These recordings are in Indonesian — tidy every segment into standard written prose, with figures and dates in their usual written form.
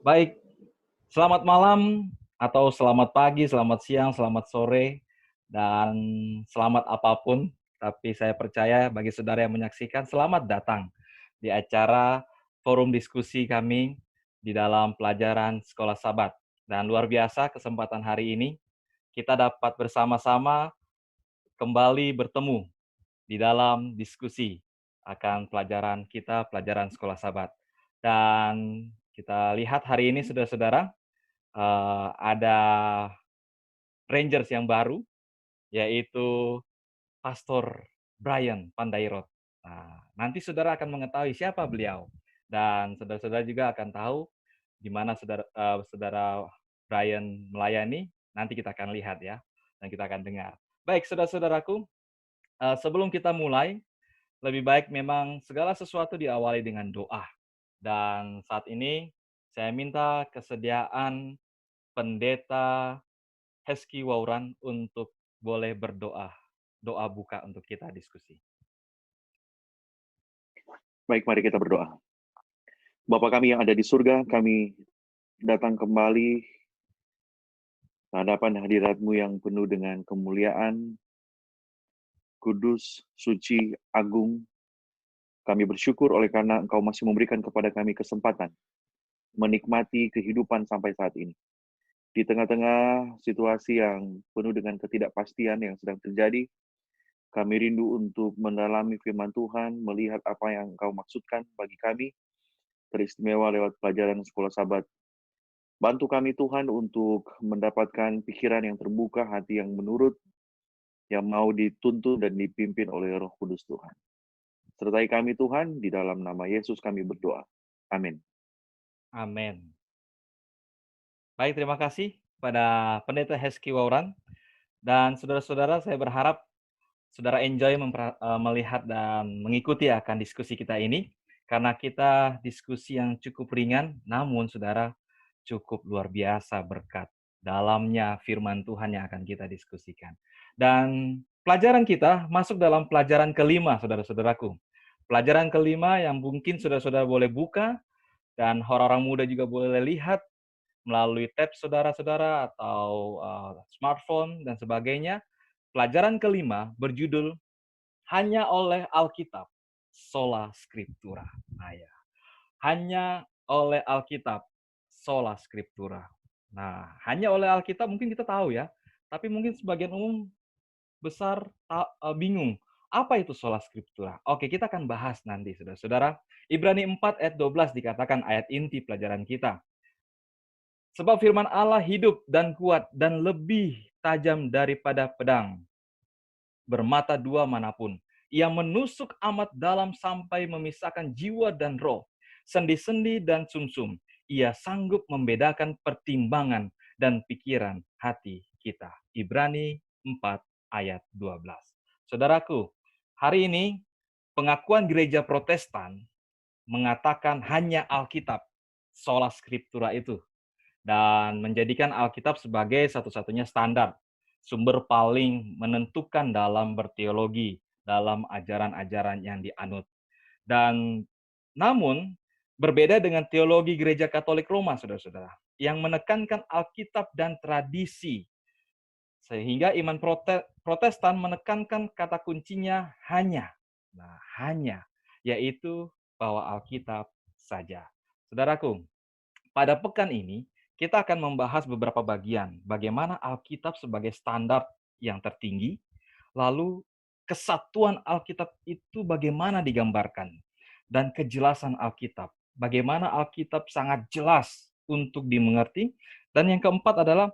Baik, selamat malam atau selamat pagi, selamat siang, selamat sore, dan selamat apapun. Tapi saya percaya bagi saudara yang menyaksikan, selamat datang di acara forum diskusi kami di dalam pelajaran Sekolah Sabat. Dan luar biasa kesempatan hari ini, kita dapat bersama-sama kembali bertemu di dalam diskusi akan pelajaran kita, pelajaran Sekolah Sabat. Dan kita lihat hari ini saudara-saudara, ada Rangers yang baru, yaitu Pastor Brian Pandairot. Nah, nanti saudara akan mengetahui siapa beliau, dan saudara-saudara juga akan tahu di mana saudara Brian melayani. Nanti kita akan lihat ya, dan kita akan dengar. Baik, saudara-saudaraku, sebelum kita mulai, lebih baik memang segala sesuatu diawali dengan doa. Dan saat ini saya minta kesediaan Pendeta Hezki Wauran untuk boleh berdoa. Doa buka untuk kita diskusi. Baik, mari kita berdoa. Bapa kami yang ada di surga, kami datang kembali ke hadapan hadirat-Mu yang penuh dengan kemuliaan, kudus, suci, agung. Kami bersyukur oleh karena Engkau masih memberikan kepada kami kesempatan menikmati kehidupan sampai saat ini. Di tengah-tengah situasi yang penuh dengan ketidakpastian yang sedang terjadi, kami rindu untuk mendalami firman Tuhan, melihat apa yang Engkau maksudkan bagi kami, teristimewa lewat pelajaran Sekolah Sabat. Bantu kami Tuhan untuk mendapatkan pikiran yang terbuka, hati yang menurut, yang mau dituntun dan dipimpin oleh Roh Kudus Tuhan. Sertai kami Tuhan, di dalam nama Yesus kami berdoa. Amin. Amin. Baik, terima kasih pada Pendeta Hezki Wauran. Dan saudara-saudara, saya berharap saudara enjoy melihat dan mengikuti akan diskusi kita ini. Karena kita diskusi yang cukup ringan, namun saudara cukup luar biasa berkat dalamnya firman Tuhan yang akan kita diskusikan. Dan pelajaran kita masuk dalam pelajaran kelima, saudara-saudaraku. Pelajaran kelima yang mungkin saudara-saudara boleh buka, dan orang-orang muda juga boleh lihat melalui tab saudara-saudara atau smartphone dan sebagainya. Pelajaran kelima berjudul Hanya oleh Alkitab, Sola Scriptura. Nah, ya. Hanya oleh Alkitab, Sola Scriptura. Nah, hanya oleh Alkitab mungkin kita tahu ya, tapi mungkin sebagian umum besar bingung. Apa itu Sola Scriptura? Oke, kita akan bahas nanti, saudara-saudara. Ibrani 4 ayat 12 dikatakan ayat inti pelajaran kita. Sebab firman Allah hidup dan kuat dan lebih tajam daripada pedang bermata dua manapun. Ia menusuk amat dalam sampai memisahkan jiwa dan roh, sendi-sendi dan sumsum. Ia sanggup membedakan pertimbangan dan pikiran hati kita. Ibrani 4 ayat 12. Saudaraku, hari ini pengakuan gereja Protestan mengatakan hanya Alkitab, sola scriptura itu, dan menjadikan Alkitab sebagai satu-satunya standar, sumber paling menentukan dalam berteologi, dalam ajaran-ajaran yang dianut. Dan namun, berbeda dengan teologi Gereja Katolik Roma, saudara-saudara, yang menekankan Alkitab dan tradisi, sehingga iman Protestan menekankan kata kuncinya hanya. Nah, hanya, yaitu bahwa Alkitab saja. Saudaraku, pada pekan ini, kita akan membahas beberapa bagian. Bagaimana Alkitab sebagai standar yang tertinggi, lalu kesatuan Alkitab itu bagaimana digambarkan, dan kejelasan Alkitab. Bagaimana Alkitab sangat jelas untuk dimengerti. Dan yang keempat adalah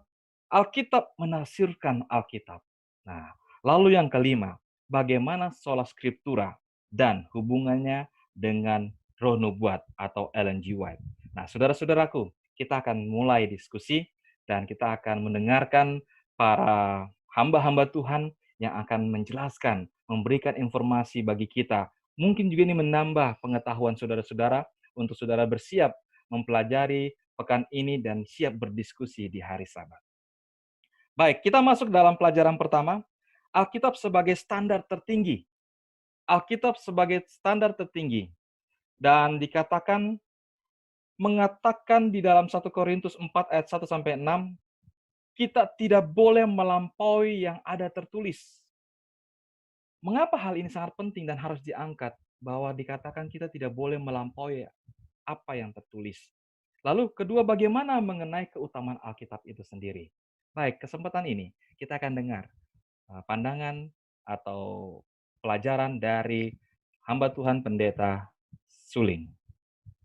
Alkitab menafsirkan Alkitab. Nah, lalu yang kelima, bagaimana sola scriptura dan hubungannya dengan roh nubuat atau Ellen G. White. Nah, saudara-saudaraku, kita akan mulai diskusi dan kita akan mendengarkan para hamba-hamba Tuhan yang akan menjelaskan, memberikan informasi bagi kita. Mungkin juga ini menambah pengetahuan saudara-saudara untuk saudara bersiap mempelajari pekan ini dan siap berdiskusi di hari Sabat. Baik, kita masuk dalam pelajaran pertama, Alkitab sebagai standar tertinggi. Alkitab sebagai standar tertinggi. Dan dikatakan mengatakan di dalam 1 Korintus 4 ayat 1 sampai 6, kita tidak boleh melampaui yang ada tertulis. Mengapa hal ini sangat penting dan harus diangkat? Bahwa dikatakan kita tidak boleh melampaui apa yang tertulis. Lalu kedua, bagaimana mengenai keutamaan Alkitab itu sendiri? Baik, kesempatan ini kita akan dengar pandangan atau pelajaran dari hamba Tuhan Pendeta Suling.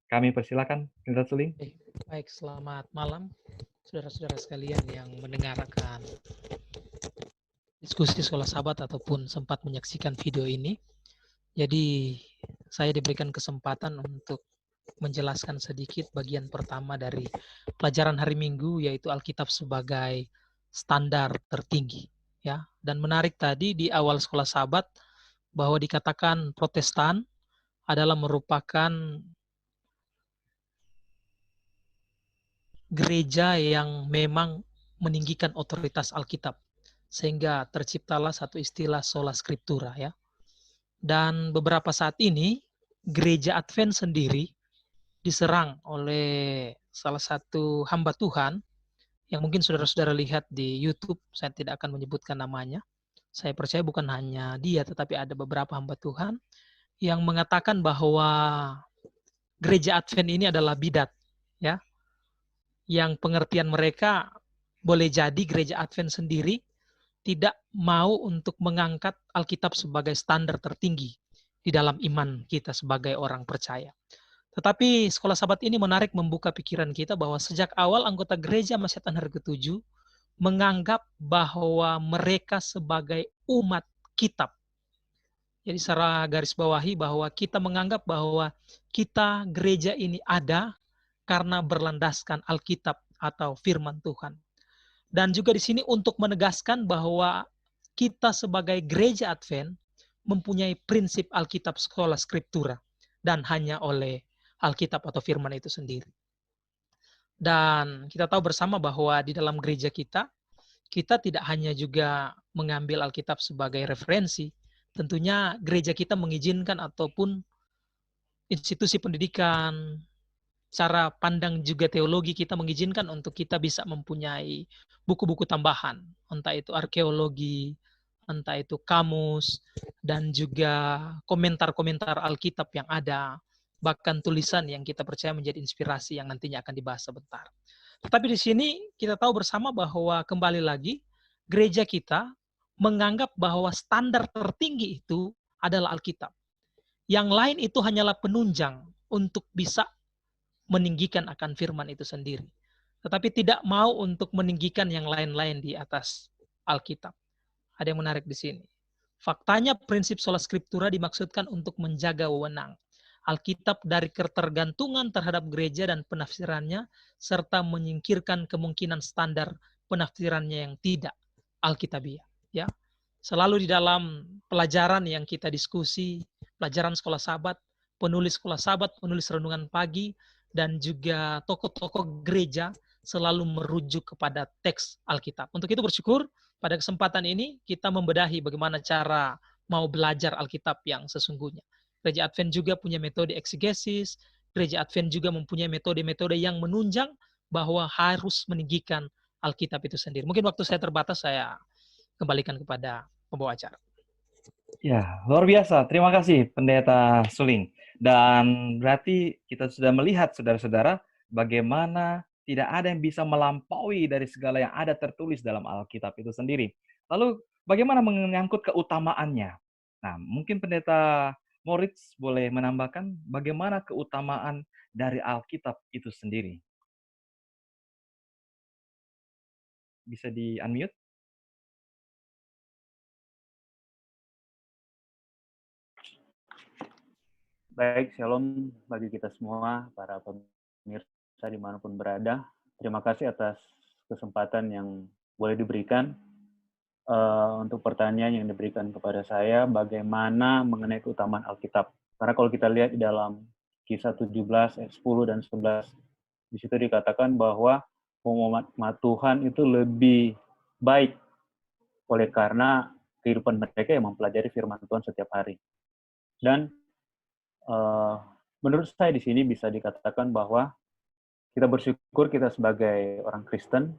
Kami persilakan Pendeta Suling. Baik, selamat malam saudara-saudara sekalian yang mendengarkan diskusi sekolah sahabat ataupun sempat menyaksikan video ini. Jadi saya diberikan kesempatan untuk menjelaskan sedikit bagian pertama dari pelajaran hari Minggu, yaitu Alkitab sebagai standar tertinggi. Ya, dan menarik tadi di awal sekolah sahabat bahwa dikatakan Protestan adalah merupakan gereja yang memang meninggikan otoritas Alkitab, sehingga terciptalah satu istilah sola scriptura, ya. Dan beberapa saat ini gereja Advent sendiri diserang oleh salah satu hamba Tuhan yang mungkin saudara-saudara lihat di YouTube. Saya tidak akan menyebutkan namanya. Saya percaya bukan hanya dia, tetapi ada beberapa hamba Tuhan yang mengatakan bahwa gereja Advent ini adalah bidat, ya. Yang pengertian mereka boleh jadi gereja Advent sendiri tidak mau untuk mengangkat Alkitab sebagai standar tertinggi di dalam iman kita sebagai orang percaya. Tetapi sekolah sahabat ini menarik membuka pikiran kita bahwa sejak awal anggota gereja Masetan hari ke-7 menganggap bahwa mereka sebagai umat kitab. Jadi secara garis bawahi bahwa kita menganggap bahwa kita gereja ini ada karena berlandaskan Alkitab atau firman Tuhan. Dan juga di sini untuk menegaskan bahwa kita sebagai gereja Advent mempunyai prinsip Alkitab sola scriptura dan hanya oleh Alkitab atau firman itu sendiri. Dan kita tahu bersama bahwa di dalam gereja kita tidak hanya juga mengambil Alkitab sebagai referensi, tentunya gereja kita mengizinkan ataupun institusi pendidikan, cara pandang juga teologi kita mengizinkan untuk kita bisa mempunyai buku-buku tambahan, entah itu arkeologi, entah itu kamus, dan juga komentar-komentar Alkitab yang ada, bahkan tulisan yang kita percaya menjadi inspirasi yang nantinya akan dibahas sebentar. Tetapi di sini kita tahu bersama bahwa kembali lagi gereja kita menganggap bahwa standar tertinggi itu adalah Alkitab. Yang lain itu hanyalah penunjang untuk bisa meninggikan akan firman itu sendiri. Tetapi tidak mau untuk meninggikan yang lain-lain di atas Alkitab. Ada yang menarik di sini. Faktanya prinsip sola scriptura dimaksudkan untuk menjaga wewenang Alkitab dari ketergantungan terhadap gereja dan penafsirannya, serta menyingkirkan kemungkinan standar penafsirannya yang tidak Alkitabiah. Ya, selalu di dalam pelajaran yang kita diskusi, pelajaran sekolah sahabat, penulis sekolah sahabat, penulis renungan pagi, dan juga tokoh-tokoh gereja selalu merujuk kepada teks Alkitab. Untuk itu bersyukur pada kesempatan ini kita membedahi bagaimana cara mau belajar Alkitab yang sesungguhnya. Gereja Advent juga punya metode eksegesis, gereja Advent juga mempunyai metode-metode yang menunjang bahwa harus meninggikan Alkitab itu sendiri. Mungkin waktu saya terbatas, saya kembalikan kepada pembawa acara. Ya, luar biasa. Terima kasih Pendeta Suling. Dan berarti kita sudah melihat saudara-saudara bagaimana tidak ada yang bisa melampaui dari segala yang ada tertulis dalam Alkitab itu sendiri. Lalu bagaimana menyangkut keutamaannya? Nah, mungkin Pendeta Moritz boleh menambahkan bagaimana keutamaan dari Alkitab itu sendiri. Bisa di-unmute? Baik, shalom bagi kita semua, para pemirsa dimanapun berada. Terima kasih atas kesempatan yang boleh diberikan. Untuk pertanyaan yang diberikan kepada saya, bagaimana mengenai keutamaan Alkitab. Karena kalau kita lihat di dalam kisah 17, ayat 10 dan 11, di situ dikatakan bahwa umat Tuhan itu lebih baik oleh karena kehidupan mereka yang mempelajari firman Tuhan setiap hari. Dan menurut saya di sini bisa dikatakan bahwa kita bersyukur kita sebagai orang Kristen,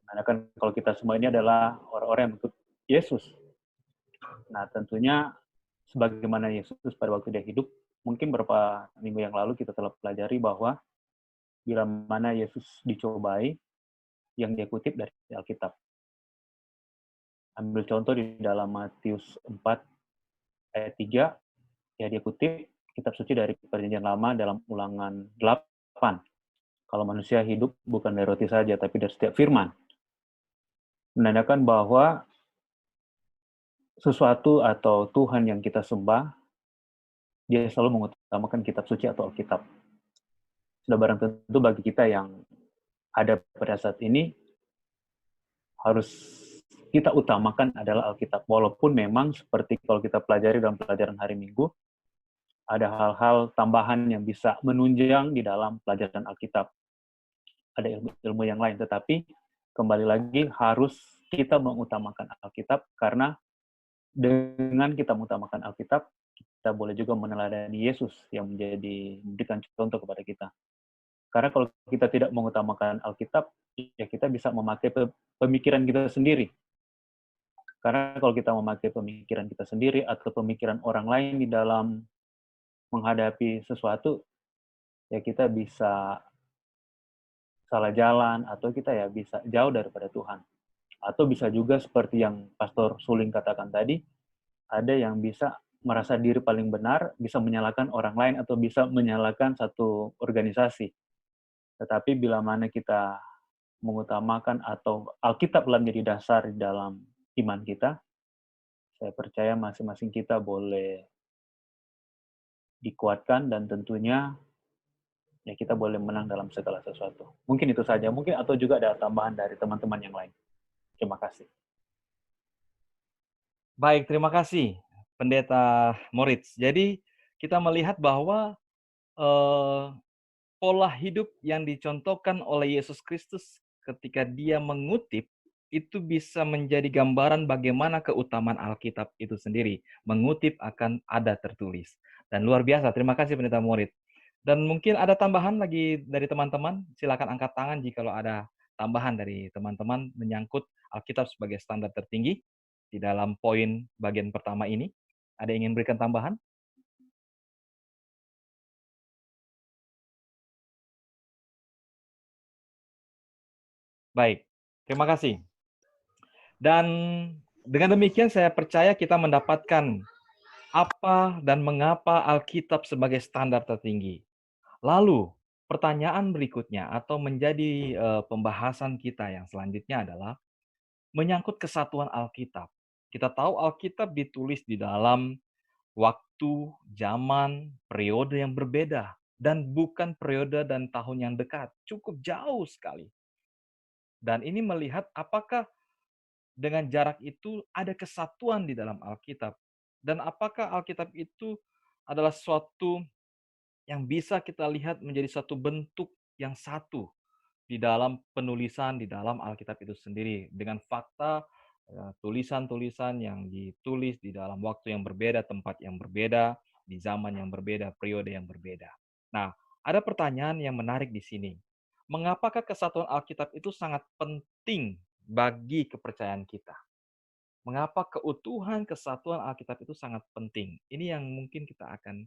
karena kan kalau kita semua ini adalah orang-orang yang mengikut Yesus. Nah, tentunya sebagaimana Yesus pada waktu dia hidup, mungkin beberapa minggu yang lalu kita telah pelajari bahwa bila mana Yesus dicobai, yang dia kutip dari Alkitab. Ambil contoh di dalam Matius 4 ayat 3, ya dia kutip kitab suci dari Perjanjian Lama dalam Ulangan 8. Kalau manusia hidup bukan dari roti saja, tapi dari setiap firman. Menandakan bahwa sesuatu atau Tuhan yang kita sembah, dia selalu mengutamakan kitab suci atau Alkitab. Sudah barang tentu bagi kita yang ada pada saat ini, harus kita utamakan adalah Alkitab. Walaupun memang seperti kalau kita pelajari dalam pelajaran hari Minggu, ada hal-hal tambahan yang bisa menunjang di dalam pelajaran Alkitab. Ada ilmu-ilmu yang lain, tetapi kembali lagi harus kita mengutamakan Alkitab, karena dengan kita mengutamakan Alkitab, kita boleh juga meneladani Yesus yang memberikan contoh kepada kita. Karena kalau kita tidak mengutamakan Alkitab, ya kita bisa memakai pemikiran kita sendiri. Karena kalau kita memakai pemikiran kita sendiri atau pemikiran orang lain di dalam menghadapi sesuatu, ya kita bisa salah jalan, atau kita ya bisa jauh daripada Tuhan. Atau bisa juga seperti yang Pastor Suling katakan tadi, ada yang bisa merasa diri paling benar, bisa menyalahkan orang lain, atau bisa menyalahkan satu organisasi. Tetapi bila mana kita mengutamakan atau Alkitab menjadi dasar di dalam iman kita, saya percaya masing-masing kita boleh dikuatkan, dan tentunya ya kita boleh menang dalam segala sesuatu. Mungkin itu saja, mungkin atau juga ada tambahan dari teman-teman yang lain. Terima kasih. Baik, terima kasih Pendeta Moritz. Jadi kita melihat bahwa pola hidup yang dicontohkan oleh Yesus Kristus ketika dia mengutip itu bisa menjadi gambaran bagaimana keutamaan Alkitab itu sendiri. Mengutip akan ada tertulis. Dan luar biasa, terima kasih Pendeta Moritz. Dan mungkin ada tambahan lagi dari teman-teman, silakan angkat tangan jika ada tambahan dari teman-teman menyangkut Alkitab sebagai standar tertinggi di dalam poin bagian pertama ini. Ada yang ingin berikan tambahan? Baik, terima kasih. Dan dengan demikian saya percaya kita mendapatkan apa dan mengapa Alkitab sebagai standar tertinggi. Lalu, pertanyaan berikutnya atau menjadi pembahasan kita yang selanjutnya adalah menyangkut kesatuan Alkitab. Kita tahu Alkitab ditulis di dalam waktu, zaman, periode yang berbeda. Dan bukan periode dan tahun yang dekat. Cukup jauh sekali. Dan ini melihat apakah dengan jarak itu ada kesatuan di dalam Alkitab. Dan apakah Alkitab itu adalah suatu yang bisa kita lihat menjadi satu bentuk yang satu di dalam penulisan di dalam Alkitab itu sendiri, dengan fakta tulisan-tulisan yang ditulis di dalam waktu yang berbeda, tempat yang berbeda, di zaman yang berbeda, periode yang berbeda. Nah, ada pertanyaan yang menarik di sini. Mengapakah kesatuan Alkitab itu sangat penting bagi kepercayaan kita? Mengapa keutuhan kesatuan Alkitab itu sangat penting? Ini yang mungkin kita akan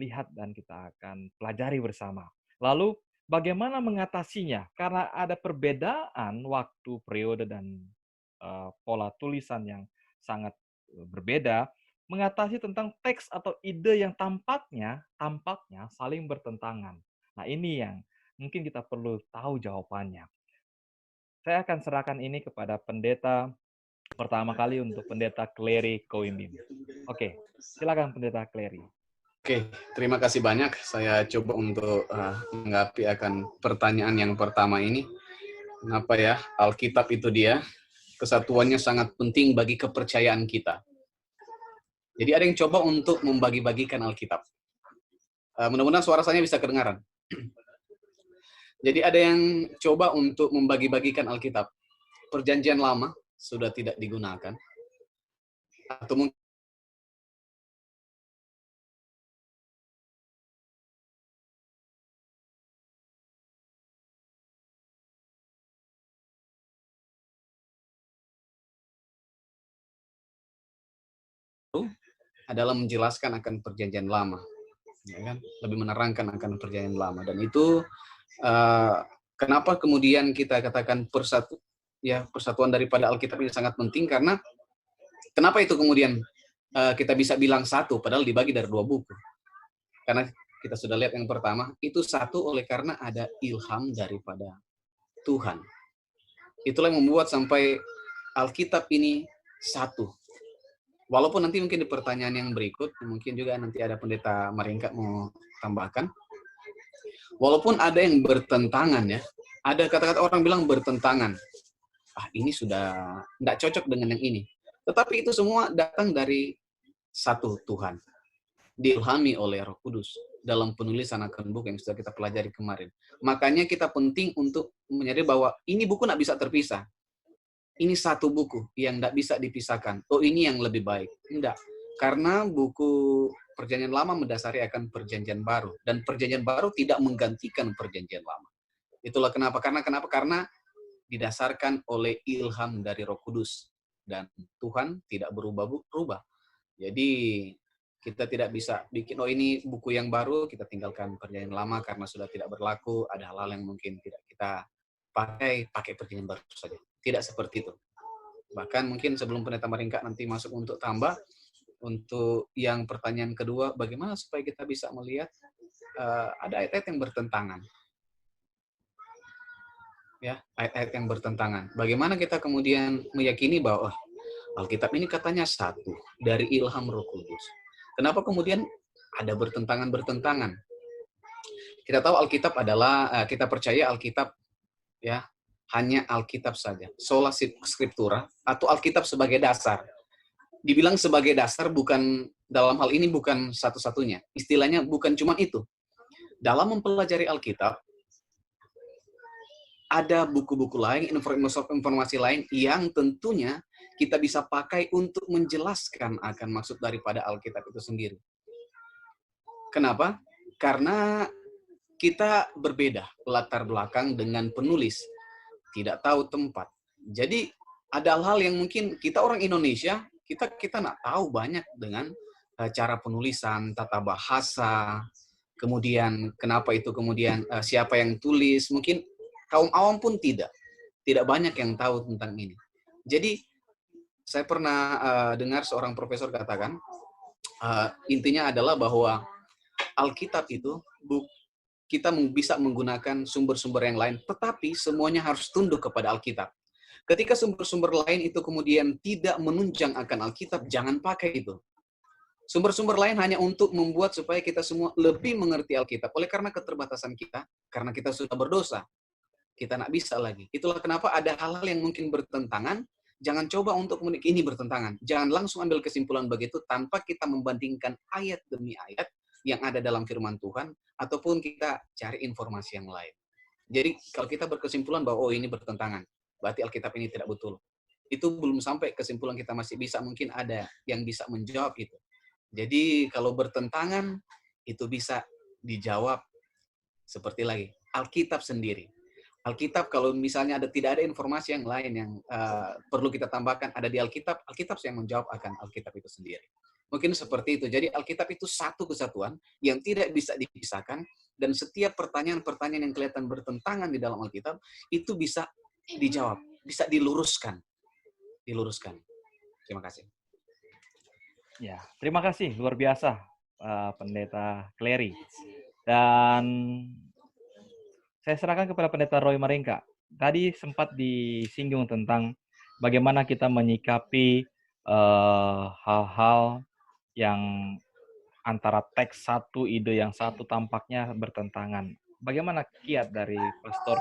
lihat dan kita akan pelajari bersama. Lalu, bagaimana mengatasinya? Karena ada perbedaan waktu, periode, dan pola tulisan yang sangat berbeda, mengatasi tentang teks atau ide yang tampaknya saling bertentangan. Nah, ini yang mungkin kita perlu tahu jawabannya. Saya akan serahkan ini kepada pendeta pertama kali untuk Pendeta Clary Koimbim. Oke, silakan Pendeta Clary. Oke, terima kasih banyak. Saya coba untuk menanggapi akan pertanyaan yang pertama ini. Kenapa ya Alkitab itu dia kesatuannya sangat penting bagi kepercayaan kita. Jadi ada yang coba untuk membagi-bagikan Alkitab. Mudah-mudahan suara saya bisa kedengaran. Jadi ada yang coba untuk membagi-bagikan Alkitab. Perjanjian lama sudah tidak digunakan. Atau mungkin adalah menjelaskan akan perjanjian lama, ya kan? Lebih menerangkan akan perjanjian lama, dan itu kenapa kemudian kita katakan persatuan daripada Alkitab ini sangat penting, karena kenapa itu kemudian kita bisa bilang satu padahal dibagi dari 2 buku? Karena kita sudah lihat yang pertama, itu satu oleh karena ada ilham daripada Tuhan. Itulah yang membuat sampai Alkitab ini satu. Walaupun nanti mungkin di pertanyaan yang berikut, mungkin juga nanti ada Pendeta Maringka mau tambahkan. Walaupun ada yang bertentangan ya, ada kata-kata orang bilang bertentangan. Ini sudah tidak cocok dengan yang ini. Tetapi itu semua datang dari satu Tuhan. Diilhami oleh Roh Kudus dalam penulisan akan buku yang sudah kita pelajari kemarin. Makanya kita penting untuk menyadari bahwa ini buku tidak bisa terpisah. Ini satu buku yang tidak bisa dipisahkan. Oh, ini yang lebih baik. Tidak. Karena buku Perjanjian Lama mendasari akan Perjanjian Baru. Dan Perjanjian Baru tidak menggantikan Perjanjian Lama. Itulah kenapa. Karena didasarkan oleh ilham dari Roh Kudus. Dan Tuhan tidak berubah-ubah. Jadi kita tidak bisa bikin, oh ini buku yang baru, kita tinggalkan Perjanjian Lama karena sudah tidak berlaku. Ada hal-hal yang mungkin tidak kita pakai Perjanjian Baru saja. Tidak seperti itu. Bahkan mungkin sebelum Pendeta Maringka nanti masuk untuk tambah, untuk yang pertanyaan kedua, bagaimana supaya kita bisa melihat ada ayat-ayat yang bertentangan. Ya, ayat-ayat yang bertentangan. Bagaimana kita kemudian meyakini bahwa Alkitab ini katanya satu dari ilham Roh Kudus. Kenapa kemudian ada bertentangan-bertentangan? Kita tahu Alkitab adalah, kita percaya Alkitab ya hanya Alkitab saja, sola scriptura, atau Alkitab sebagai dasar. Dibilang sebagai dasar bukan, dalam hal ini bukan satu-satunya. Istilahnya bukan cuma itu. Dalam mempelajari Alkitab, ada buku-buku lain, informasi lain yang tentunya kita bisa pakai untuk menjelaskan akan maksud daripada Alkitab itu sendiri. Kenapa? Karena kita berbeda latar belakang dengan penulis. Tidak tahu tempat. Jadi ada hal-hal yang mungkin kita orang Indonesia, kita nggak tahu banyak dengan cara penulisan, tata bahasa, kemudian kenapa itu kemudian siapa yang tulis, mungkin kaum awam pun tidak banyak yang tahu tentang ini. Jadi saya pernah dengar seorang profesor katakan, intinya adalah bahwa Alkitab itu kita bisa menggunakan sumber-sumber yang lain, tetapi semuanya harus tunduk kepada Alkitab. Ketika sumber-sumber lain itu kemudian tidak menunjang akan Alkitab, jangan pakai itu. Sumber-sumber lain hanya untuk membuat supaya kita semua lebih mengerti Alkitab. Oleh karena keterbatasan kita, karena kita sudah berdosa, kita nggak bisa lagi. Itulah kenapa ada hal-hal yang mungkin bertentangan, jangan coba untuk ini bertentangan. Jangan langsung ambil kesimpulan begitu tanpa kita membandingkan ayat demi ayat yang ada dalam firman Tuhan, ataupun kita cari informasi yang lain. Jadi kalau kita berkesimpulan bahwa ini bertentangan, berarti Alkitab ini tidak betul. Itu belum sampai kesimpulan, kita masih bisa, mungkin ada yang bisa menjawab itu. Jadi kalau bertentangan, itu bisa dijawab seperti lagi. Alkitab sendiri. Alkitab kalau misalnya tidak ada informasi yang lain yang perlu kita tambahkan, ada di Alkitab, Alkitab yang menjawab akan Alkitab itu sendiri. Mungkin seperti itu. Jadi Alkitab itu satu kesatuan yang tidak bisa dipisahkan, dan setiap pertanyaan-pertanyaan yang kelihatan bertentangan di dalam Alkitab itu bisa dijawab, bisa diluruskan. Terima kasih. Ya, terima kasih luar biasa Pendeta Clary. Dan saya serahkan kepada Pendeta Roy Maringka. Tadi sempat disinggung tentang bagaimana kita menyikapi hal-hal yang antara teks satu, ide yang satu tampaknya bertentangan. Bagaimana kiat dari Pastor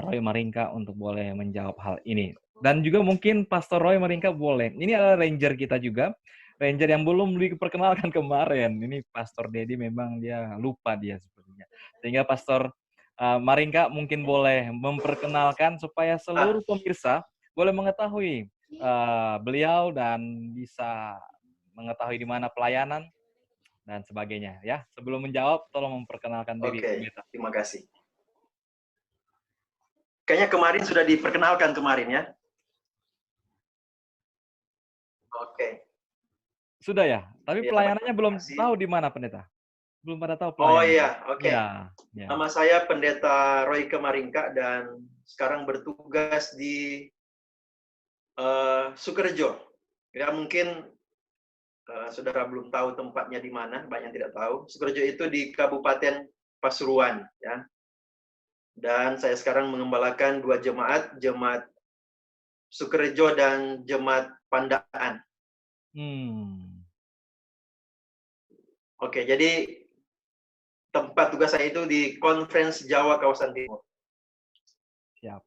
Roy Maringka untuk boleh menjawab hal ini? Dan juga mungkin Pastor Roy Maringka boleh. Ini adalah ranger kita juga. Ranger yang belum diperkenalkan kemarin. Ini Pastor Dedi memang dia lupa dia sepertinya. Sehingga Pastor Maringka mungkin boleh memperkenalkan supaya seluruh pemirsa boleh mengetahui beliau dan bisa mengetahui di mana pelayanan dan sebagainya ya. Sebelum menjawab, tolong memperkenalkan diri. Oke, terima kasih. Kayaknya kemarin sudah diperkenalkan kemarin ya. Oke. Sudah ya? Tapi Ya, pelayanannya belum terima kasih. tahu di mana pendeta? Belum pada tahu Oh pelayanan. iya, oke. Ya, ya. Nama saya Pendeta Roy Kemaringka dan sekarang bertugas di Sukorejo. Ya mungkin saudara belum tahu tempatnya di mana, banyak yang tidak tahu. Sukorejo itu di Kabupaten Pasuruan, ya. Dan saya sekarang mengembalakan 2 jemaat, jemaat Sukorejo dan jemaat Pandaan. Oke, jadi tempat tugas saya itu di Conference Jawa Kawasan Timur. Siap.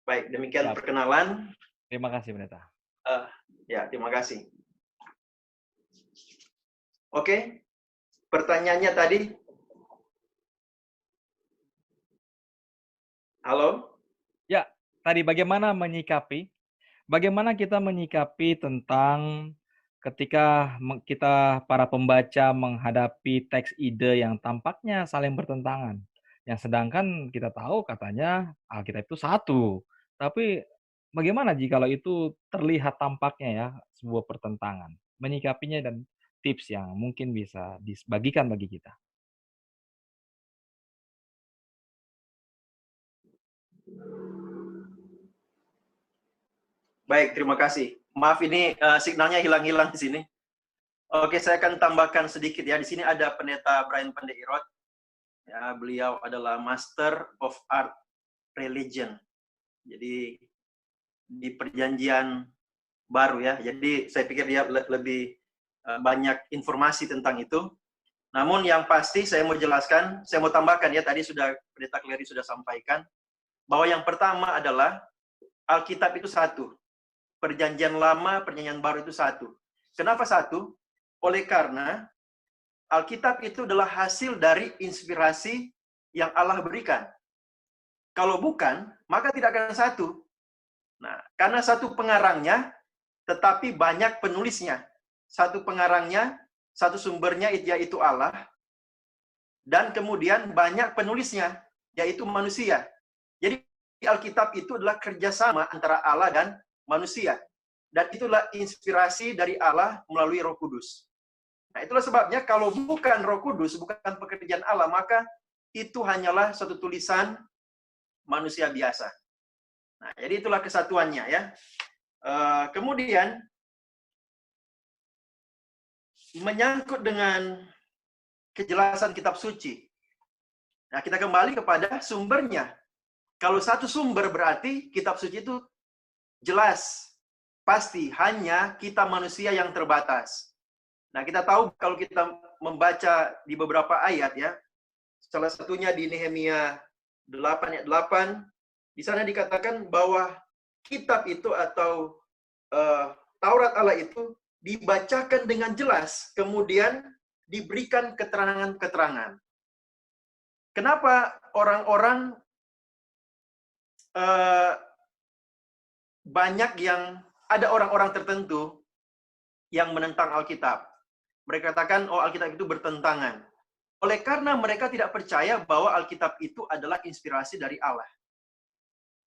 Baik, demikian Siap. perkenalan. Terima kasih, pendeta. Ya, terima kasih. Oke, pertanyaannya tadi. Halo? Ya, tadi bagaimana kita menyikapi tentang ketika kita para pembaca menghadapi teks ide yang tampaknya saling bertentangan. Yang sedangkan kita tahu katanya Alkitab itu satu. Tapi bagaimana jikalau itu terlihat tampaknya ya sebuah pertentangan? Menyikapinya dan tips yang mungkin bisa dibagikan bagi kita. Baik, terima kasih. Maaf ini signalnya hilang-hilang di sini. Oke, saya akan tambahkan sedikit ya. Di sini ada pendeta Brian Pandeirot. Ya, beliau adalah Master of Art Religion. Jadi di perjanjian baru ya. Jadi saya pikir dia lebih banyak informasi tentang itu. Namun yang pasti saya mau jelaskan, saya mau tambahkan ya, tadi sudah pendeta Clery sudah sampaikan bahwa yang pertama adalah Alkitab itu satu. Perjanjian lama, perjanjian baru itu satu. Kenapa satu? Oleh karena Alkitab itu adalah hasil dari inspirasi yang Allah berikan. Kalau bukan, maka tidak akan satu. Nah, karena satu pengarangnya, tetapi banyak penulisnya. Satu pengarangnya, satu sumbernya yaitu Allah, dan kemudian banyak penulisnya, yaitu manusia. Jadi Alkitab itu adalah kerjasama antara Allah dan manusia. Dan itulah inspirasi dari Allah melalui Roh Kudus. Nah, itulah sebabnya kalau bukan Roh Kudus, bukan pekerjaan Allah, maka itu hanyalah satu tulisan manusia biasa. Nah, jadi itulah kesatuannya ya. Kemudian menyangkut dengan kejelasan kitab suci. Nah, kita kembali kepada sumbernya. Kalau satu sumber berarti kitab suci itu jelas, pasti hanya kita manusia yang terbatas. Nah, kita tahu kalau kita membaca di beberapa ayat ya, salah satunya di Nehemia 8 ayat 8, di sana dikatakan bahwa kitab itu atau Taurat Allah itu dibacakan dengan jelas, kemudian diberikan keterangan-keterangan. Kenapa orang-orang banyak yang ada orang-orang tertentu yang menentang Alkitab? Mereka katakan, oh Alkitab itu bertentangan. Oleh karena mereka tidak percaya bahwa Alkitab itu adalah inspirasi dari Allah.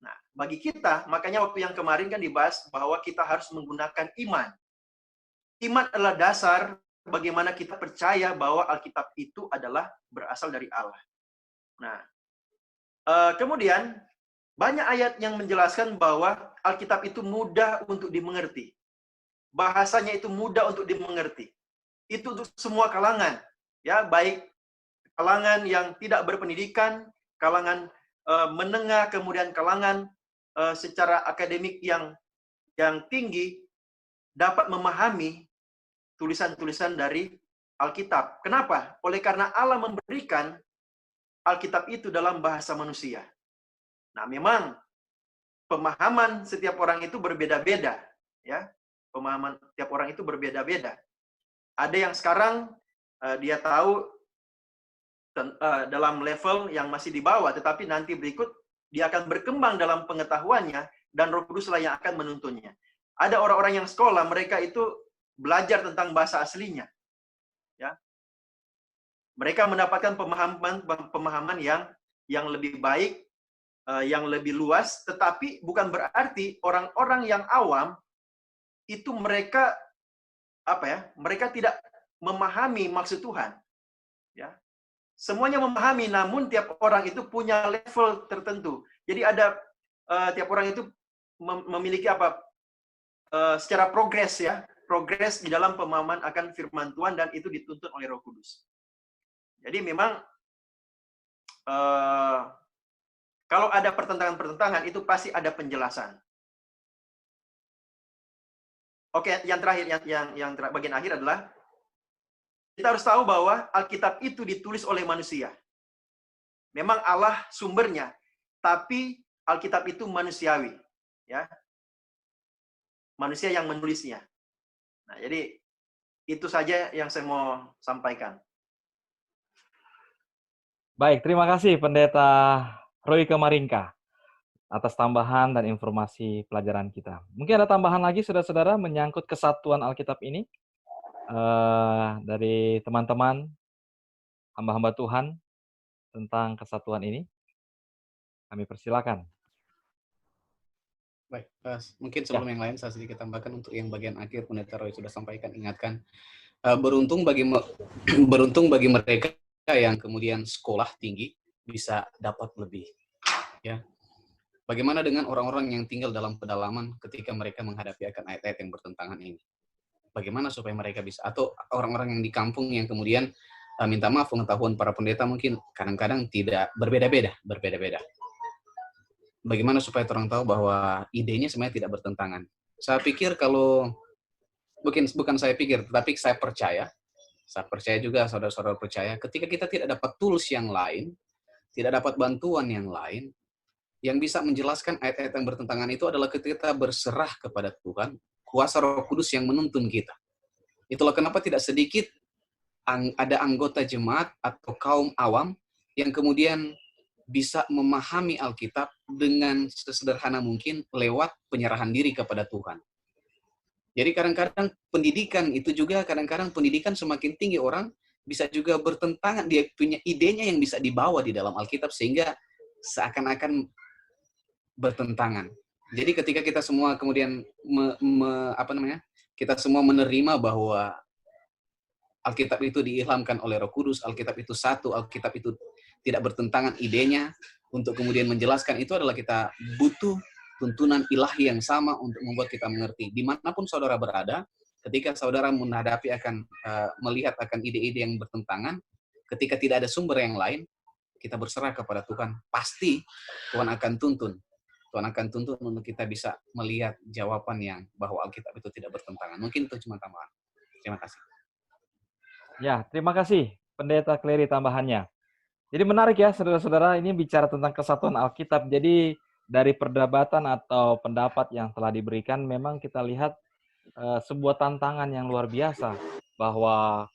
Nah, bagi kita, makanya waktu yang kemarin kan dibahas bahwa kita harus menggunakan iman. Iman adalah dasar bagaimana kita percaya bahwa Alkitab itu adalah berasal dari Allah. Nah, kemudian banyak ayat yang menjelaskan bahwa Alkitab itu mudah untuk dimengerti. Bahasanya itu mudah untuk dimengerti. Itu untuk semua kalangan, ya, baik kalangan yang tidak berpendidikan, kalangan menengah, kemudian kalangan secara akademik yang tinggi dapat memahami tulisan-tulisan dari Alkitab. Kenapa? Oleh karena Allah memberikan Alkitab itu dalam bahasa manusia. Nah, memang pemahaman setiap orang itu berbeda-beda, ya. Pemahaman setiap orang itu berbeda-beda. Ada yang sekarang dia tahu dalam level yang masih di bawah, tetapi nanti berikut dia akan berkembang dalam pengetahuannya dan Roh Kuduslah yang akan menuntunnya. Ada orang-orang yang sekolah, mereka itu belajar tentang bahasa aslinya, ya. Mereka mendapatkan pemahaman yang lebih baik, yang lebih luas, tetapi bukan berarti orang-orang yang awam itu mereka mereka tidak memahami maksud Tuhan. Ya, semuanya memahami, namun tiap orang itu punya level tertentu. Jadi ada tiap orang itu memiliki secara progres ya, progres di dalam pemahaman akan firman Tuhan, dan itu dituntun oleh Roh Kudus. Jadi memang kalau ada pertentangan-pertentangan itu pasti ada penjelasan. Oke, yang terakhir, bagian akhir adalah kita harus tahu bahwa Alkitab itu ditulis oleh manusia. Memang Allah sumbernya, tapi Alkitab itu manusiawi, ya. Manusia yang menulisnya. Nah, jadi itu saja yang saya mau sampaikan. Baik, terima kasih Pendeta Roy Kemaringka atas tambahan dan informasi pelajaran kita. Mungkin ada tambahan lagi saudara-saudara menyangkut kesatuan Alkitab ini dari teman-teman hamba-hamba Tuhan tentang kesatuan ini. Kami persilakan. Baik, mungkin sebelum yang lain saya sedikit tambahkan untuk yang bagian akhir Pendeta Roy sudah sampaikan, ingatkan. Beruntung bagi mereka yang kemudian sekolah tinggi bisa dapat lebih. Ya. Bagaimana dengan orang-orang yang tinggal dalam pedalaman ketika mereka menghadapi akan ayat-ayat yang bertentangan ini? Bagaimana supaya mereka bisa, atau orang-orang yang di kampung yang kemudian minta maaf, pengetahuan para pendeta mungkin kadang-kadang tidak berbeda-beda. Bagaimana supaya orang tahu bahwa idenya sebenarnya tidak bertentangan? Saya pikir kalau bukan saya pikir, tetapi saya percaya juga, saudara-saudara percaya, ketika kita tidak dapat tools yang lain, tidak dapat bantuan yang lain, yang bisa menjelaskan ayat-ayat yang bertentangan itu adalah ketika kita berserah kepada Tuhan, kuasa Roh Kudus yang menuntun kita. Itulah kenapa tidak sedikit ada anggota jemaat atau kaum awam yang kemudian bisa memahami Alkitab dengan sesederhana mungkin lewat penyerahan diri kepada Tuhan. Jadi kadang-kadang pendidikan itu juga, kadang-kadang pendidikan semakin tinggi orang bisa juga bertentangan, dia punya idenya yang bisa dibawa di dalam Alkitab sehingga seakan-akan bertentangan. Jadi ketika kita semua kemudian kita semua menerima bahwa Alkitab itu diilhamkan oleh Roh Kudus, Alkitab itu satu, Alkitab itu tidak bertentangan idenya, untuk kemudian menjelaskan itu adalah kita butuh tuntunan ilahi yang sama untuk membuat kita mengerti. Dimanapun saudara berada, ketika saudara menghadapi melihat akan ide-ide yang bertentangan, ketika tidak ada sumber yang lain, kita berserah kepada Tuhan, pasti Tuhan akan tuntun. Tuhan akan tuntun untuk kita bisa melihat jawaban yang bahwa Alkitab itu tidak bertentangan. Mungkin itu cuma tambahan. Terima kasih. Ya, terima kasih Pendeta Kleri tambahannya. Jadi menarik ya saudara-saudara, ini bicara tentang kesatuan Alkitab. Jadi dari perdebatan atau pendapat yang telah diberikan, memang kita lihat sebuah tantangan yang luar biasa, bahwa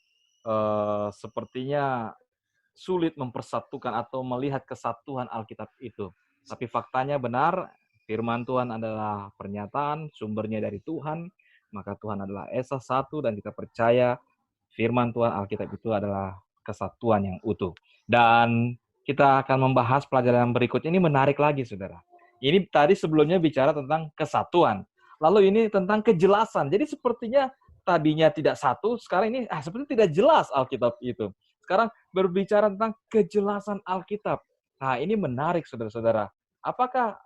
sepertinya sulit mempersatukan atau melihat kesatuan Alkitab itu. Tapi faktanya benar, firman Tuhan adalah pernyataan, sumbernya dari Tuhan, maka Tuhan adalah Esa satu, dan kita percaya firman Tuhan Alkitab itu adalah kesatuan yang utuh. Dan kita akan membahas pelajaran berikut ini, menarik lagi, saudara. Ini tadi sebelumnya bicara tentang kesatuan. Lalu ini tentang kejelasan. Jadi sepertinya tadinya tidak satu, sekarang ini seperti tidak jelas Alkitab itu. Sekarang berbicara tentang kejelasan Alkitab. Nah, ini menarik, saudara-saudara. Apakah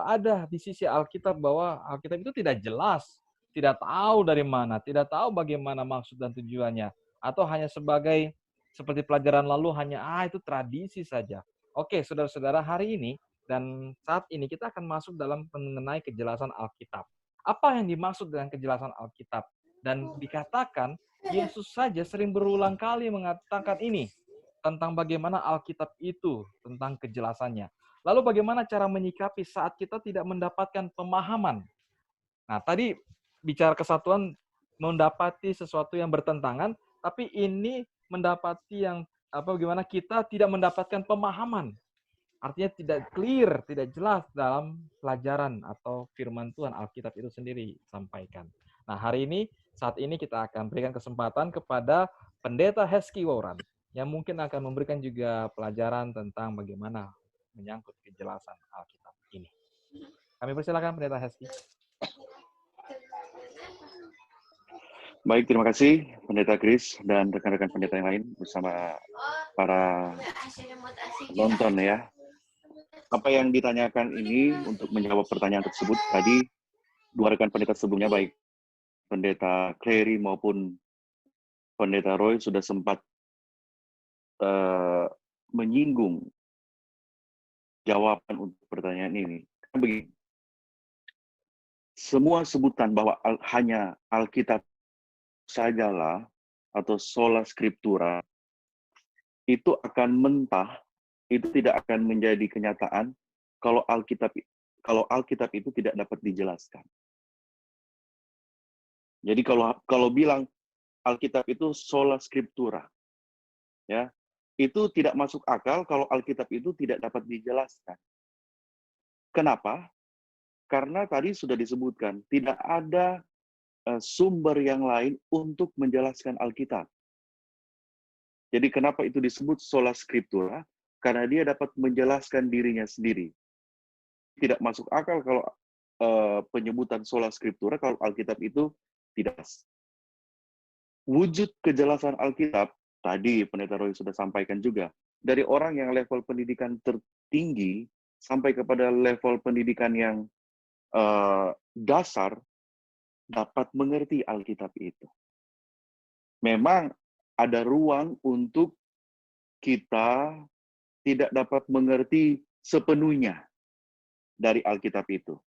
ada di sisi Alkitab bahwa Alkitab itu tidak jelas, tidak tahu dari mana, tidak tahu bagaimana maksud dan tujuannya, atau hanya sebagai seperti pelajaran lalu hanya itu tradisi saja? Oke, saudara-saudara, hari ini dan saat ini kita akan masuk dalam mengenai kejelasan Alkitab. Apa yang dimaksud dengan kejelasan Alkitab? Dan dikatakan Yesus saja sering berulang kali mengatakan ini tentang bagaimana Alkitab itu, tentang kejelasannya. Lalu bagaimana cara menyikapi saat kita tidak mendapatkan pemahaman? Nah, tadi bicara kesatuan, mendapati sesuatu yang bertentangan, tapi ini mendapati yang bagaimana kita tidak mendapatkan pemahaman. Artinya tidak clear, tidak jelas dalam pelajaran atau firman Tuhan Alkitab itu sendiri sampaikan. Nah, hari ini, saat ini kita akan berikan kesempatan kepada Pendeta Heski Wauran yang mungkin akan memberikan juga pelajaran tentang bagaimana menyangkut kejelasan Alkitab ini. Kami persilakan Pendeta Heski. Baik, terima kasih Pendeta Chris dan rekan-rekan pendeta yang lain bersama para penonton ya. Apa yang ditanyakan ini untuk menjawab pertanyaan tersebut tadi, dua rekan pendeta sebelumnya baik Pendeta Clary maupun Pendeta Roy sudah sempat menyinggung jawaban untuk pertanyaan ini. Begini, semua sebutan bahwa hanya Alkitab sajalah atau sola scriptura itu akan mentah, itu tidak akan menjadi kenyataan kalau Alkitab itu tidak dapat dijelaskan. Jadi kalau bilang Alkitab itu sola scriptura, ya, itu tidak masuk akal kalau Alkitab itu tidak dapat dijelaskan. Kenapa? Karena tadi sudah disebutkan, tidak ada sumber yang lain untuk menjelaskan Alkitab. Jadi kenapa itu disebut sola scriptura? Karena dia dapat menjelaskan dirinya sendiri. Tidak masuk akal kalau penyebutan sola scriptura kalau Alkitab itu tidak. Wujud kejelasan Alkitab, tadi Pendeta Roy sudah sampaikan juga, dari orang yang level pendidikan tertinggi sampai kepada level pendidikan yang dasar, dapat mengerti Alkitab itu. Memang ada ruang untuk kita tidak dapat mengerti sepenuhnya dari Alkitab itu.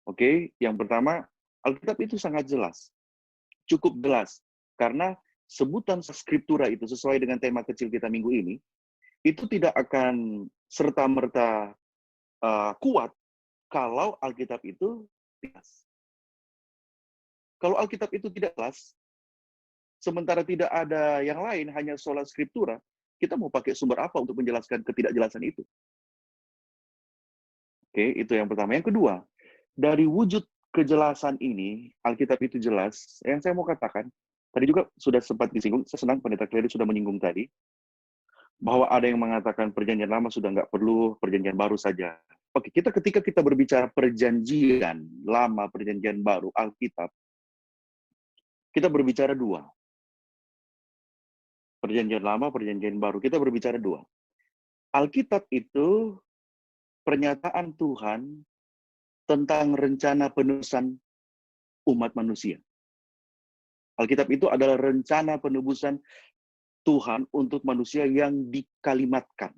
Oke, yang pertama, Alkitab itu sangat jelas. Cukup jelas. Karena sebutan skriptura itu sesuai dengan tema kecil kita minggu ini, itu tidak akan serta-merta kuat kalau Alkitab itu jelas. Kalau Alkitab itu tidak jelas, sementara tidak ada yang lain, hanya sola scriptura, kita mau pakai sumber apa untuk menjelaskan ketidakjelasan itu? Oke, itu yang pertama. Yang kedua, dari wujud kejelasan ini, Alkitab itu jelas, yang saya mau katakan, tadi juga sudah sempat disinggung, saya senang Pendeta Clary sudah menyinggung tadi, bahwa ada yang mengatakan perjanjian lama sudah nggak perlu, perjanjian baru saja. Oke, ketika kita berbicara perjanjian lama, perjanjian baru, Alkitab, kita berbicara dua. Perjanjian lama, perjanjian baru. Kita berbicara dua. Alkitab itu pernyataan Tuhan tentang rencana penebusan umat manusia. Alkitab itu adalah rencana penebusan Tuhan untuk manusia yang dikalimatkan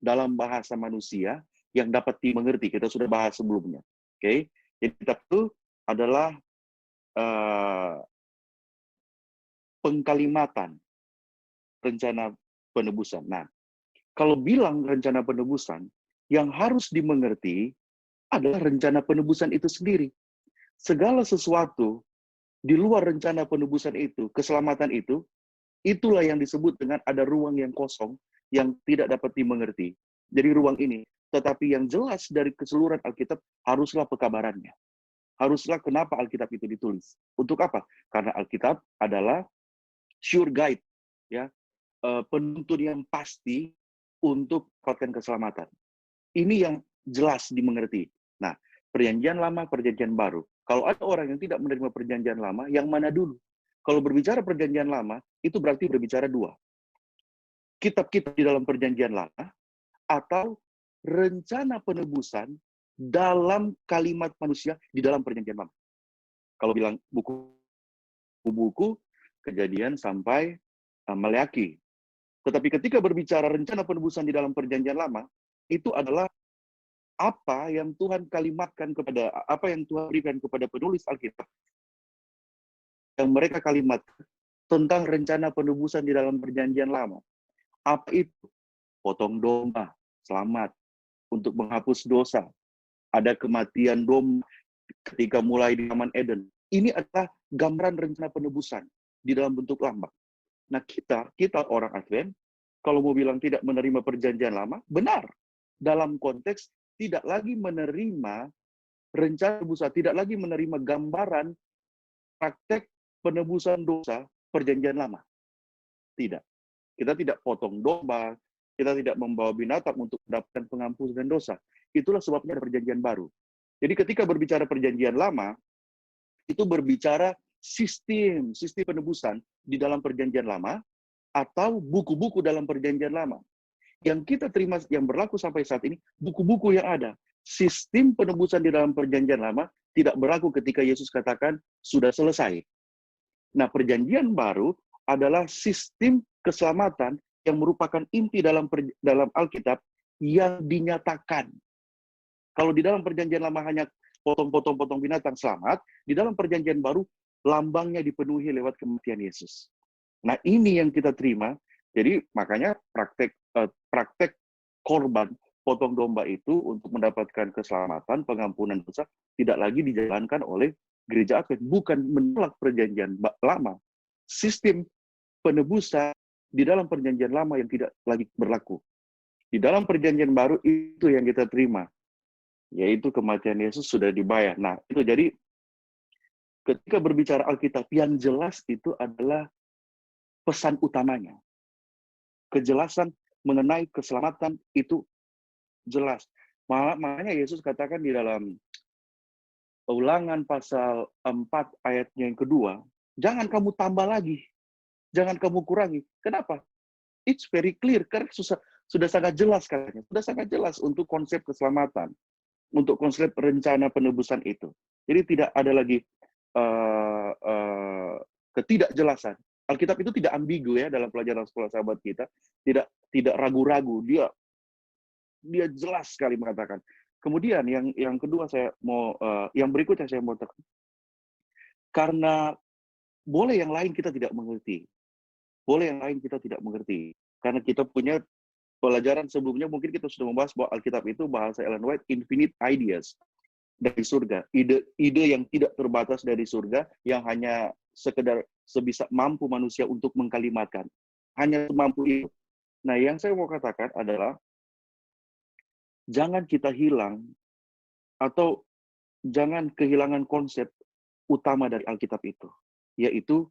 dalam bahasa manusia yang dapat dimengerti. Kita sudah bahas sebelumnya. Oke, jadi Alkitab itu adalah pengkalimatan rencana penebusan. Nah, kalau bilang rencana penebusan, yang harus dimengerti adalah rencana penebusan itu sendiri. Segala sesuatu di luar rencana penebusan itu, keselamatan itu, itulah yang disebut dengan ada ruang yang kosong yang tidak dapat dimengerti. Jadi ruang ini, tetapi yang jelas dari keseluruhan Alkitab haruslah pekabarannya. Haruslah kenapa Alkitab itu ditulis. Untuk apa? Karena Alkitab adalah sure guide, ya, penuntun yang pasti untuk mendapatkan keselamatan. Ini yang jelas dimengerti. Nah, perjanjian lama, perjanjian baru. Kalau ada orang yang tidak menerima perjanjian lama, yang mana dulu? Kalau berbicara perjanjian lama, itu berarti berbicara dua. Kitab-kitab di dalam perjanjian lama, atau rencana penebusan dalam kalimat manusia di dalam perjanjian lama. Kalau bilang buku-buku, Kejadian sampai Maleaki. Tetapi ketika berbicara rencana penebusan di dalam perjanjian lama, itu adalah apa yang Tuhan kalimatkan kepada, apa yang Tuhan berikan kepada penulis Alkitab, yang mereka kalimatkan tentang rencana penebusan di dalam perjanjian lama. Apa itu? Potong domba, selamat, untuk menghapus dosa. Ada kematian domba ketika mulai di Taman Eden. Ini adalah gambaran rencana penebusan di dalam bentuk lambang. Nah, kita orang Advent, kalau mau bilang tidak menerima perjanjian lama, benar. Dalam konteks tidak lagi menerima rencana penebusan, tidak lagi menerima gambaran praktek penebusan dosa perjanjian lama. Tidak. Kita tidak potong domba, kita tidak membawa binatang untuk mendapatkan pengampunan dosa. Itulah sebabnya ada perjanjian baru. Jadi ketika berbicara perjanjian lama, itu berbicara sistem penebusan di dalam Perjanjian Lama atau buku-buku dalam Perjanjian Lama. Yang kita terima, yang berlaku sampai saat ini, buku-buku yang ada. Sistem penebusan di dalam Perjanjian Lama tidak berlaku ketika Yesus katakan sudah selesai. Nah, Perjanjian Baru adalah sistem keselamatan yang merupakan inti dalam Alkitab yang dinyatakan. Kalau di dalam Perjanjian Lama hanya potong-potong binatang selamat, di dalam Perjanjian Baru lambangnya dipenuhi lewat kematian Yesus. Nah, ini yang kita terima. Jadi makanya praktek korban potong domba itu untuk mendapatkan keselamatan, pengampunan dosa tidak lagi dijalankan oleh gereja Advent. Bukan menolak Perjanjian Lama. Sistem penebusan di dalam Perjanjian Lama yang tidak lagi berlaku. Di dalam Perjanjian Baru itu yang kita terima, yaitu kematian Yesus sudah dibayar. Nah, itu jadi ketika berbicara Alkitab yang jelas itu adalah pesan utamanya. Kejelasan mengenai keselamatan itu jelas. Makanya Yesus katakan di dalam Ulangan pasal 4 ayatnya yang kedua, jangan kamu tambah lagi, jangan kamu kurangi. Kenapa? It's very clear, karena sudah sangat jelas katanya. Sudah sangat jelas untuk konsep keselamatan, untuk konsep rencana penebusan itu. Jadi tidak ada lagi ketidakjelasan. Alkitab itu tidak ambigu ya dalam pelajaran sekolah sahabat kita, tidak ragu-ragu, dia jelas sekali mengatakan. Kemudian yang kedua yang berikutnya saya mau tekan. Karena boleh yang lain kita tidak mengerti. Boleh yang lain kita tidak mengerti. Karena kita punya pelajaran sebelumnya mungkin kita sudah membahas bahwa Alkitab itu bahasa Ellen White infinite ideas dari surga. Ide yang tidak terbatas dari surga yang hanya sekedar sebisa mampu manusia untuk mengkalimatkan. Hanya semampu itu. Nah, yang saya mau katakan adalah jangan kita hilang atau jangan kehilangan konsep utama dari Alkitab itu, yaitu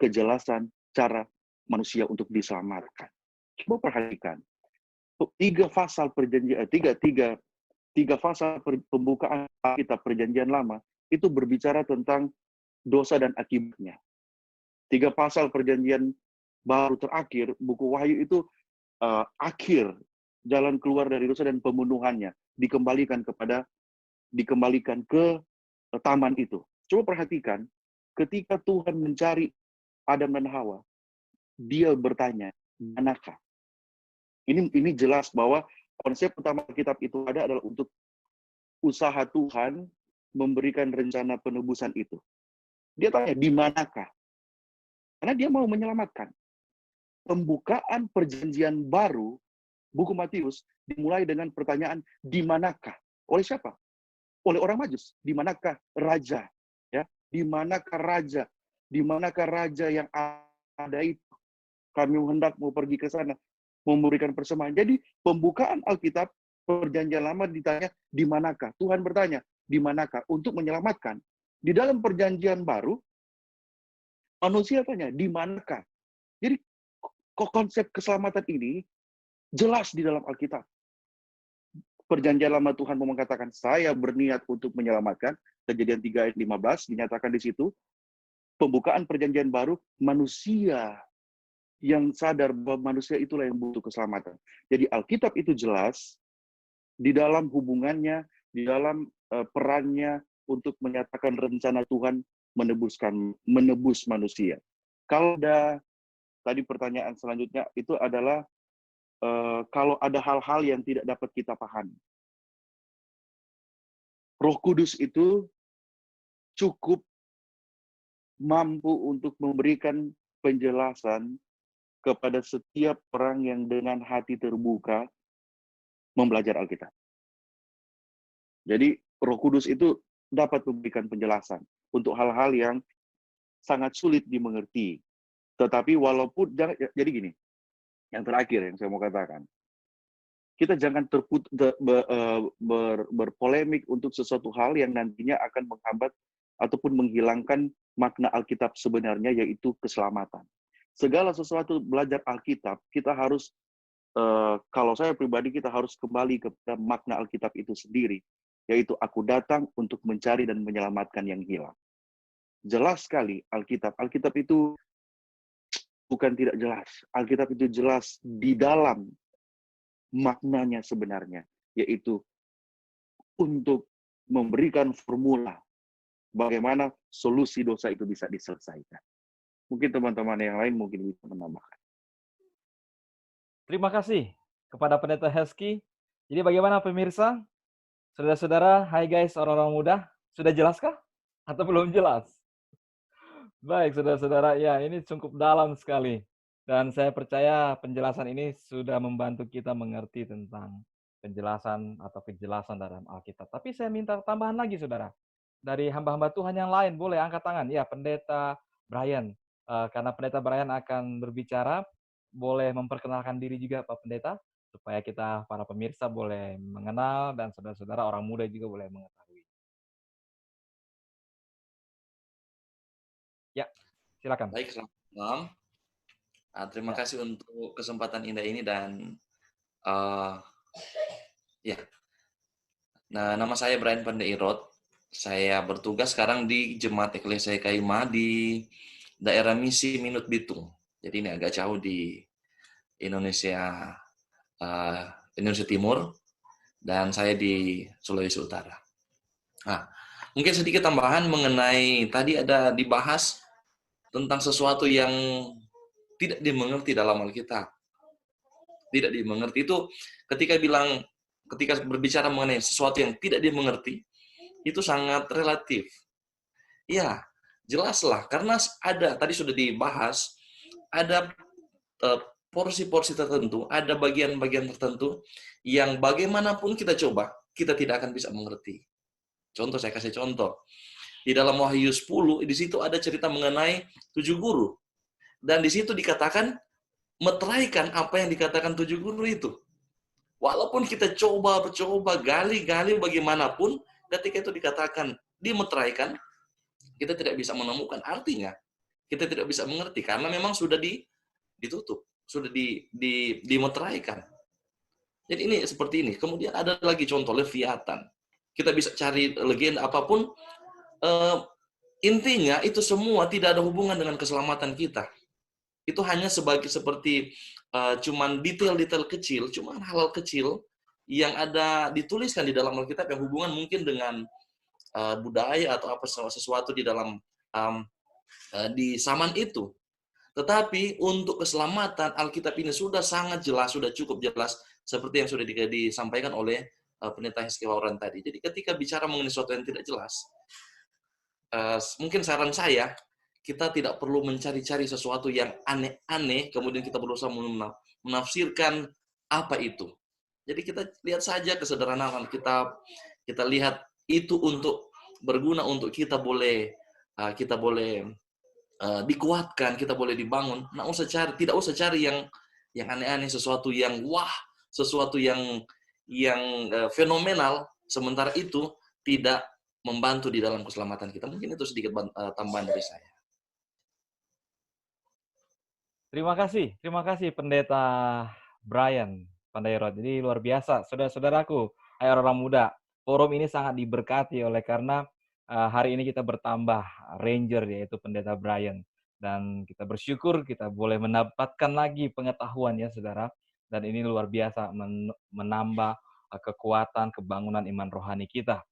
kejelasan cara manusia untuk diselamatkan. Coba perhatikan, tiga pasal pembukaan Alkitab Perjanjian Lama itu berbicara tentang dosa dan akibatnya. 3 pasal Perjanjian Baru terakhir, buku Wahyu itu akhir jalan keluar dari dosa dan pembunuhannya dikembalikan ke taman itu. Coba perhatikan, ketika Tuhan mencari Adam dan Hawa, dia bertanya, manakah? Ini jelas bahwa konsep utama kitab itu adalah untuk usaha Tuhan memberikan rencana penebusan itu. Dia tanya, di manakah? Karena dia mau menyelamatkan. Pembukaan Perjanjian Baru, buku Matius, dimulai dengan pertanyaan, di manakah? Oleh siapa? Oleh orang Majus. Di manakah raja? Ya, di manakah raja? Di manakah raja yang ada itu? Kami hendak mau pergi ke sana, memberikan persembahan. Jadi pembukaan Alkitab Perjanjian Lama ditanya, di manakah? Tuhan bertanya, di manakah? Untuk menyelamatkan. Di dalam Perjanjian Baru, manusia tanya, di manakah? Jadi konsep keselamatan ini jelas di dalam Alkitab. Perjanjian Lama Tuhan mau mengatakan, saya berniat untuk menyelamatkan. Kejadian 3 ayat 15 dinyatakan di situ. Pembukaan Perjanjian Baru, manusia yang sadar bahwa manusia itulah yang butuh keselamatan. Jadi Alkitab itu jelas di dalam hubungannya, di dalam perannya untuk menyatakan rencana Tuhan menebus manusia. Kalau ada tadi pertanyaan selanjutnya itu adalah kalau ada hal-hal yang tidak dapat kita pahami. Roh Kudus itu cukup mampu untuk memberikan penjelasan kepada setiap orang yang dengan hati terbuka membelajar Alkitab. Jadi Roh Kudus itu dapat memberikan penjelasan untuk hal-hal yang sangat sulit dimengerti. Tetapi walaupun, jadi gini, yang terakhir yang saya mau katakan, kita jangan berpolemik untuk sesuatu hal yang nantinya akan menghambat ataupun menghilangkan makna Alkitab sebenarnya, yaitu keselamatan. Segala sesuatu belajar Alkitab, kita harus, kalau saya pribadi, kita harus kembali kepada makna Alkitab itu sendiri, yaitu aku datang untuk mencari dan menyelamatkan yang hilang. jelas sekali Alkitab. Alkitab itu bukan tidak jelas. Alkitab itu jelas di dalam maknanya sebenarnya, yaitu untuk memberikan formula bagaimana solusi dosa itu bisa diselesaikan. Mungkin teman-teman yang lain mungkin bisa menambahkan. Terima kasih kepada Pendeta Heski. Jadi bagaimana pemirsa? Saudara-saudara, hai guys, orang-orang muda. Sudah jelaskah? Atau belum jelas? Baik, saudara-saudara, ya ini cukup dalam sekali. Dan saya percaya penjelasan ini sudah membantu kita mengerti tentang penjelasan atau kejelasan dalam Alkitab. Tapi saya minta tambahan lagi, saudara. Dari hamba-hamba Tuhan yang lain, boleh angkat tangan. Ya, Pendeta Brian. Karena Pendeta Brian akan berbicara, boleh memperkenalkan diri juga Pak Pendeta, supaya kita para pemirsa boleh mengenal dan saudara-saudara orang muda juga boleh mengetahui. Ya, silakan. Baik, selamat malam. Terima Ya. kasih untuk kesempatan indah ini dan ya. Nah, nama saya Brian Pandeirot. Saya bertugas sekarang di Jemaat Eklesia Kaima di daerah Misi Minut Bitung. Jadi ini agak jauh di Indonesia, Indonesia Timur, dan saya di Sulawesi Utara. Nah, mungkin sedikit tambahan mengenai tadi ada dibahas tentang sesuatu yang tidak dimengerti dalam Alkitab. Tidak dimengerti itu ketika berbicara mengenai sesuatu yang tidak dimengerti, itu sangat relatif. Ya, jelaslah karena ada tadi sudah dibahas, ada porsi-porsi tertentu, ada bagian-bagian tertentu yang bagaimanapun kita coba, kita tidak akan bisa mengerti. Contoh, saya kasih contoh. Di dalam Wahyu 10, di situ ada cerita mengenai 7 guru. Dan di situ dikatakan, meteraikan apa yang dikatakan 7 guru itu. Walaupun kita coba, gali bagaimanapun, ketika itu dikatakan dimeteraikan, kita tidak bisa menemukan artinya. Kita tidak bisa mengerti, karena memang sudah ditutup, sudah dimeteraikan. Jadi ini seperti ini. Kemudian ada lagi contoh, Leviathan. Kita bisa cari legenda apapun, intinya itu semua tidak ada hubungan dengan keselamatan kita. Itu hanya seperti cuman detail-detail kecil, cuman hal kecil yang ada dituliskan di dalam Alkitab yang hubungan mungkin dengan budaya atau apa sesuatu di dalam di zaman itu. Tetapi untuk keselamatan Alkitab ini sudah sangat jelas, sudah cukup jelas seperti yang sudah disampaikan oleh Pendeta Heski Wauran tadi. Jadi ketika bicara mengenai sesuatu yang tidak jelas, mungkin saran saya, kita tidak perlu mencari-cari sesuatu yang aneh-aneh, kemudian kita berusaha menafsirkan apa itu. Jadi kita lihat saja kesederhanaan Alkitab, kita lihat itu untuk berguna untuk kita boleh dikuatkan, kita boleh dibangun. Tidak usah cari yang aneh-aneh, sesuatu yang wah, sesuatu yang fenomenal, sementara itu tidak membantu di dalam keselamatan kita. Mungkin itu sedikit tambahan dari saya. Terima kasih Pendeta Brian Pandeirot. Jadi luar biasa, saudara-saudaraku, hai orang muda. Forum ini sangat diberkati oleh karena hari ini kita bertambah ranger yaitu Pendeta Brian. Dan kita bersyukur kita boleh mendapatkan lagi pengetahuan ya saudara. Dan ini luar biasa menambah kekuatan, kebangunan iman rohani kita.